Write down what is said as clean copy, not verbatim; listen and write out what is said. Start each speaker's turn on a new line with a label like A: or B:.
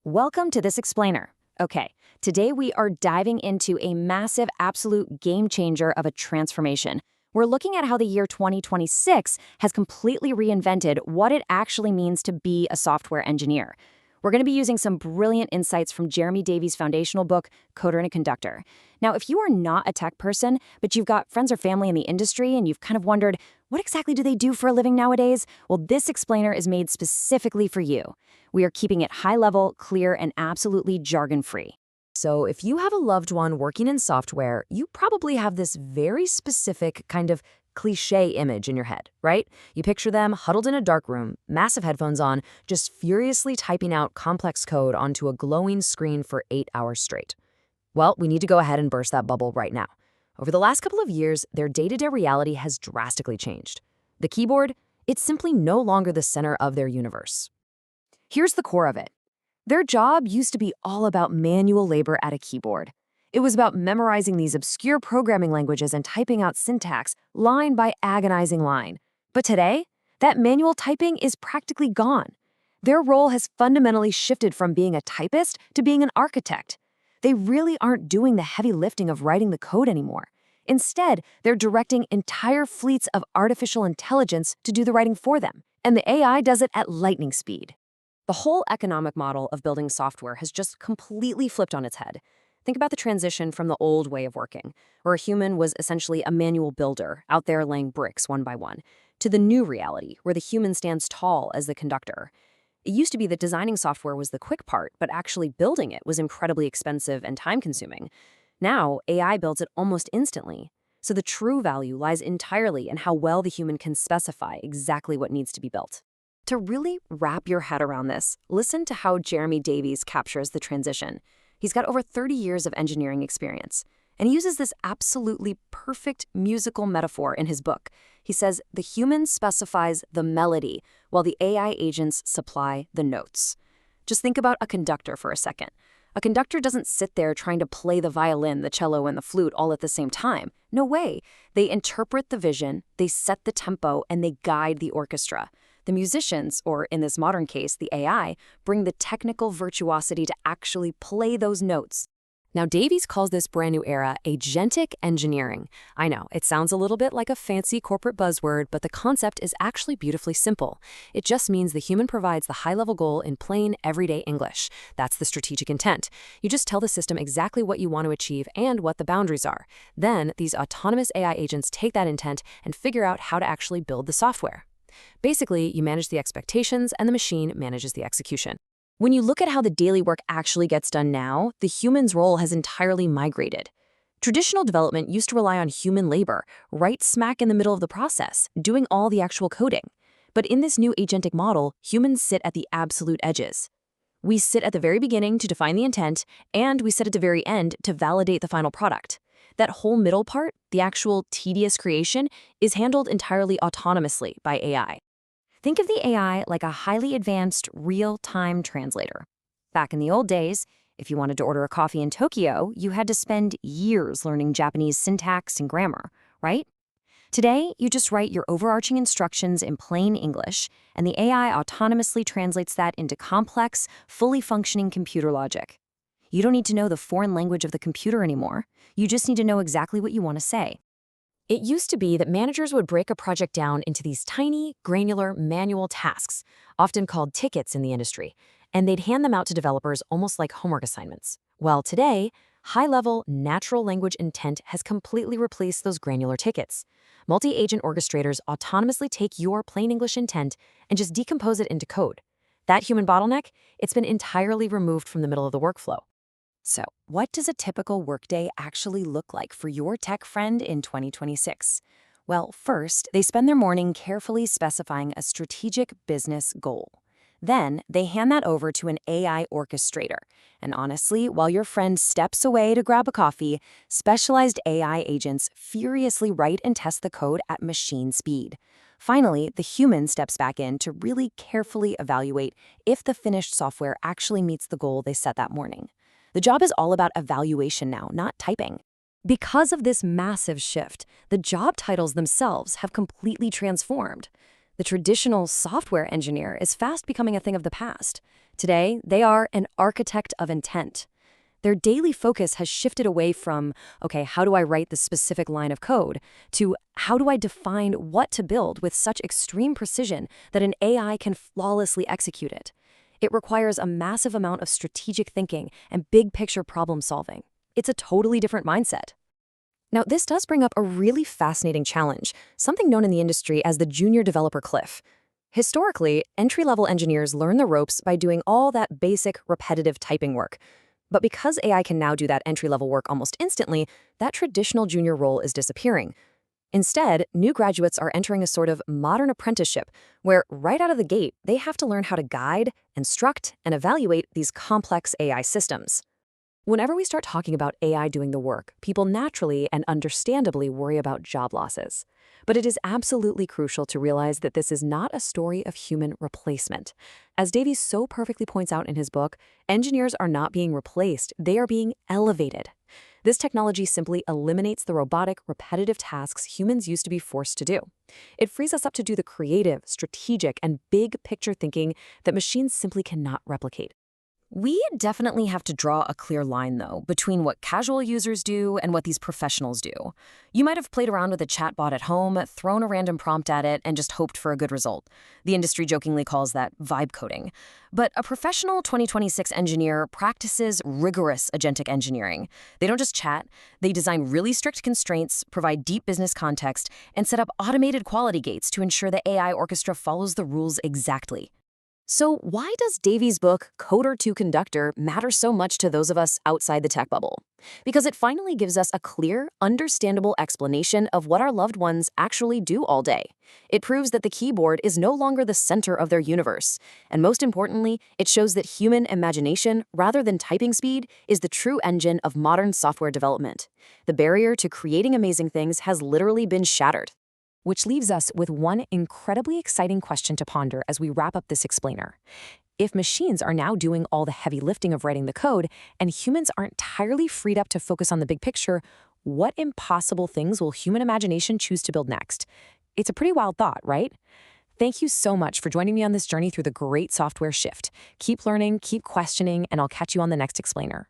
A: Welcome to This Explainer. Okay, today we are diving into a massive, absolute game changer of a transformation. We're looking at how the year 2026 has completely reinvented what it actually means to be a software engineer. We're going to be using some brilliant insights from Jeremy Davies' foundational book, Coder and a Conductor. Now, if you are not a tech person, but you've got friends or family in the industry and you've kind of wondered, what exactly do they do for a living nowadays? Well, this explainer is made specifically for you. We are keeping it high level, clear, and absolutely jargon-free. So if you have a loved one working in software, you probably have this very specific kind of cliche image in your head, right? You picture them huddled in a dark room, massive headphones on, just furiously typing out complex code onto a glowing screen for 8 hours straight. Well, we need to go ahead and burst that bubble right now. Over the last couple of years, their day-to-day reality has drastically changed. The keyboard, it's simply no longer the center of their universe. Here's the core of it. Their job used to be all about manual labor at a keyboard. It was about memorizing these obscure programming languages and typing out syntax line by agonizing line. But today, that manual typing is practically gone. Their role has fundamentally shifted from being a typist to being an architect. They really aren't doing the heavy lifting of writing the code anymore. Instead, they're directing entire fleets of artificial intelligence to do the writing for them. And the AI does it at lightning speed. The whole economic model of building software has just completely flipped on its head. Think about the transition from the old way of working, where a human was essentially a manual builder out there laying bricks one by one, to the new reality, where the human stands tall as the conductor. It used to be that designing software was the quick part, but actually building it was incredibly expensive and time-consuming. Now, AI builds it almost instantly. So the true value lies entirely in how well the human can specify exactly what needs to be built. To really wrap your head around this, listen to how Jeremy Davies captures the transition. He's got over 30 years of engineering experience, and he uses this absolutely perfect musical metaphor in his book. He says the human specifies the melody, while the AI agents supply the notes. Just think about a conductor for a second. A conductor doesn't sit there trying to play the violin, the cello, and the flute all at the same time. No way. They interpret the vision, they set the tempo, and they guide the orchestra. The musicians, or in this modern case, the AI, bring the technical virtuosity to actually play those notes. Now, Davies calls this brand new era agentic engineering. I know, it sounds a little bit like a fancy corporate buzzword, but the concept is actually beautifully simple. It just means the human provides the high-level goal in plain, everyday English. That's the strategic intent. You just tell the system exactly what you want to achieve and what the boundaries are. Then, these autonomous AI agents take that intent and figure out how to actually build the software. Basically, you manage the expectations and the machine manages the execution. When you look at how the daily work actually gets done now, the human's role has entirely migrated. Traditional development used to rely on human labor, right smack in the middle of the process, doing all the actual coding. But in this new agentic model, humans sit at the absolute edges. We sit at the very beginning to define the intent, and we sit at the very end to validate the final product. That whole middle part, the actual tedious creation, is handled entirely autonomously by AI. Think of the AI like a highly advanced, real-time translator. Back in the old days, if you wanted to order a coffee in Tokyo, you had to spend years learning Japanese syntax and grammar, right? Today, you just write your overarching instructions in plain English, and the AI autonomously translates that into complex, fully functioning computer logic. You don't need to know the foreign language of the computer anymore. You just need to know exactly what you want to say. It used to be that managers would break a project down into these tiny, granular, manual tasks, often called tickets in the industry, and they'd hand them out to developers almost like homework assignments. Well, today, high-level, natural language intent has completely replaced those granular tickets. Multi-agent orchestrators autonomously take your plain English intent and just decompose it into code. That human bottleneck, it's been entirely removed from the middle of the workflow. So, what does a typical workday actually look like for your tech friend in 2026? Well, first, they spend their morning carefully specifying a strategic business goal. Then, they hand that over to an AI orchestrator. And honestly, while your friend steps away to grab a coffee, specialized AI agents furiously write and test the code at machine speed. Finally, the human steps back in to really carefully evaluate if the finished software actually meets the goal they set that morning. The job is all about evaluation now, not typing. Because of this massive shift, the job titles themselves have completely transformed. The The traditional software engineer is fast becoming a thing of the past. Today, they are an architect of intent. Their daily focus has shifted away from, okay, how do I write this specific line of code, to how do I define what to build with such extreme precision that an AI can flawlessly execute it. It requires a massive amount of strategic thinking and big picture problem solving. It's a totally different mindset. Now, this does bring up a really fascinating challenge, something known in the industry as the junior developer cliff. Historically, entry-level engineers learn the ropes by doing all that basic, repetitive typing work. But because AI can now do that entry-level work almost instantly, that traditional junior role is disappearing. Instead, new graduates are entering a sort of modern apprenticeship, where right out of the gate, they have to learn how to guide, instruct, and evaluate these complex AI systems. Whenever we start talking about AI doing the work, people naturally and understandably worry about job losses. But it is absolutely crucial to realize that this is not a story of human replacement. As Davies so perfectly points out in his book, engineers are not being replaced, they are being elevated. This technology simply eliminates the robotic, repetitive tasks humans used to be forced to do. It frees us up to do the creative, strategic, and big picture thinking that machines simply cannot replicate. We definitely have to draw a clear line, though, between what casual users do and what these professionals do. You might have played around with a chatbot at home, thrown a random prompt at it, and just hoped for a good result. The industry jokingly calls that vibe coding. But a professional 2026 engineer practices rigorous agentic engineering. They don't just chat, they design really strict constraints, provide deep business context, and set up automated quality gates to ensure the AI orchestra follows the rules exactly. So why does Davies' book, Coder to Conductor, matter so much to those of us outside the tech bubble? Because it finally gives us a clear, understandable explanation of what our loved ones actually do all day. It proves that the keyboard is no longer the center of their universe. And most importantly, it shows that human imagination, rather than typing speed, is the true engine of modern software development. The barrier to creating amazing things has literally been shattered. Which leaves us with one incredibly exciting question to ponder as we wrap up this explainer. If machines are now doing all the heavy lifting of writing the code, and humans are entirely freed up to focus on the big picture, what impossible things will human imagination choose to build next? It's a pretty wild thought, right? Thank you so much for joining me on this journey through the great software shift. Keep learning, keep questioning, and I'll catch you on the next explainer.